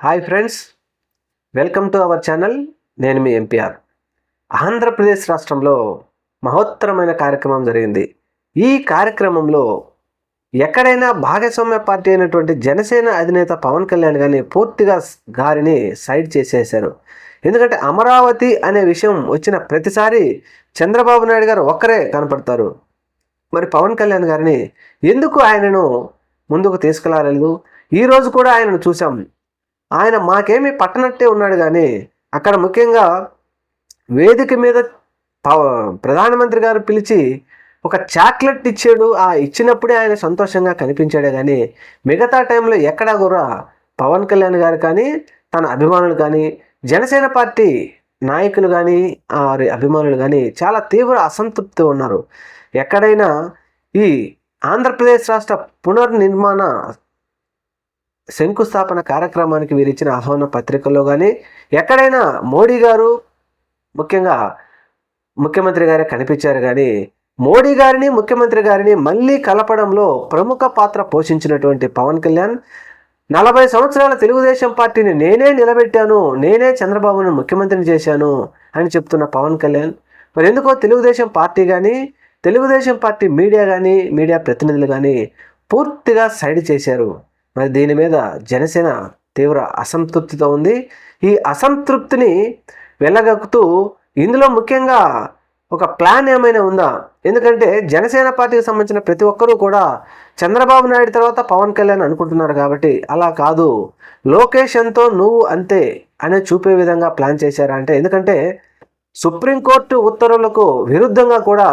Hi friends, welcome to our channel. నేను మీ MPR. Andhra Pradesh రాష్ట్రంలో మహోత్తరమైన కార్యక్రమం జరిగింది. ఈ కార్యక్రమంలో ఎక్కడైనా భాగస్వామ్య పార్టీ అయినటువంటి జనసేన అధినేత పవన్ కళ్యాణ్ గారిని పూర్తిగా గారిని సైడ్ చేసేశారు. ఎందుకంటే అమరావతి అనే విషయం వచ్చిన ప్రతిసారి చంద్రబాబు నాయుడు గారు ఒక్కరే కనపడతారు. మరి పవన్ కళ్యాణ్ గారిని ఎందుకు ఆయనను ముందుకు తీసుకెళ్లలేదు? ఈరోజు కూడా ఆయనను చూసాం. ఆయన మాకేమీ పట్టనట్టే ఉన్నాడు, కానీ అక్కడ ముఖ్యంగా వేదిక మీద ప్రధానమంత్రి గారు పిలిచి ఒక చాక్లెట్ ఇచ్చాడు. ఆ ఇచ్చినప్పుడే ఆయన సంతోషంగా కనిపించాడే, కానీ మిగతా టైంలో ఎక్కడా కూడా పవన్ కళ్యాణ్ గారు కానీ తన అభిమానులు కానీ జనసేన పార్టీ నాయకులు కానీ అభిమానులు కానీ చాలా తీవ్ర అసంతృప్తి ఉన్నారు. ఎక్కడైనా ఈ ఆంధ్రప్రదేశ్ రాష్ట్ర పునర్నిర్మాణ శంకుస్థాపన కార్యక్రమానికి వీరు ఇచ్చిన ఆహ్వాన పత్రికల్లో కానీ ఎక్కడైనా మోడీ గారు ముఖ్యంగా ముఖ్యమంత్రి గారే కనిపించారు, కానీ మోడీ గారిని ముఖ్యమంత్రి గారిని మళ్ళీ కలపడంలో ప్రముఖ పాత్ర పోషించినటువంటి పవన్ కళ్యాణ్ 40 సంవత్సరాల తెలుగుదేశం పార్టీని నేనే నిలబెట్టాను, నేనే చంద్రబాబును ముఖ్యమంత్రిని చేశాను అని చెప్తున్న పవన్ కళ్యాణ్ మరి ఎందుకో తెలుగుదేశం పార్టీ కానీ తెలుగుదేశం పార్టీ మీడియా కానీ మీడియా ప్రతినిధులు కానీ పూర్తిగా సైడ్ చేశారు. మరి దీని మీద జనసేన తీవ్ర అసంతృప్తితో ఉంది. ఈ అసంతృప్తిని వెళ్ళగక్కుతూ ఇందులో ముఖ్యంగా ఒక ప్లాన్ ఏమైనా ఉందా? ఎందుకంటే జనసేన పార్టీకి సంబంధించిన ప్రతి ఒక్కరూ కూడా చంద్రబాబు నాయుడు తర్వాత పవన్ కళ్యాణ్ అనుకుంటున్నారు, కాబట్టి అలా కాదు, లోకేష్ ఎంతో నువ్వు అంతే అనే చూపే విధంగా ప్లాన్ చేశారా అంటే, ఎందుకంటే సుప్రీంకోర్టు ఉత్తర్వులకు విరుద్ధంగా కూడా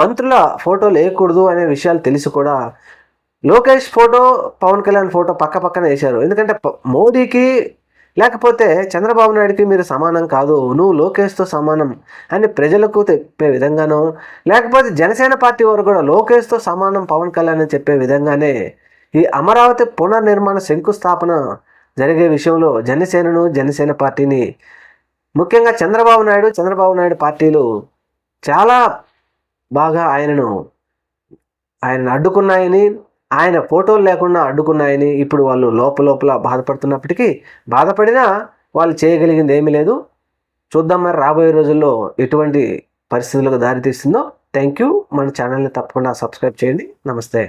మంత్రుల ఫోటోలు వేయకూడదు అనే విషయాలు తెలిసి కూడా లోకేష్ ఫోటో పవన్ కళ్యాణ్ ఫోటో పక్క పక్కన వేశారు. ఎందుకంటే మోడీకి లేకపోతే చంద్రబాబు నాయుడికి మీరు సమానం కాదు, నువ్వు లోకేష్తో సమానం అని ప్రజలకు చెప్పే విధంగానో, లేకపోతే జనసేన పార్టీ వారు కూడా లోకేష్తో సమానం పవన్ కళ్యాణ్ అని చెప్పే విధంగానే ఈ అమరావతి పునర్నిర్మాణ శంకుస్థాపన జరిగే విషయంలో జనసేన పార్టీని ముఖ్యంగా చంద్రబాబు నాయుడు పార్టీలు చాలా బాగా ఆయనను అడ్డుకున్నాయని, ఆయన ఫోటోలు లేకుండా అడ్డుకున్నాయని ఇప్పుడు వాళ్ళు లోపల బాధపడుతున్నప్పటికీ బాధపడినా వాళ్ళు చేయగలిగింది ఏమీ లేదు. చూద్దాం మరి రాబోయే రోజుల్లో ఎటువంటి పరిస్థితులకు దారితీస్తుందో. Thank you. మన ఛానల్ని తప్పకుండా సబ్స్క్రైబ్ చేయండి. నమస్తే.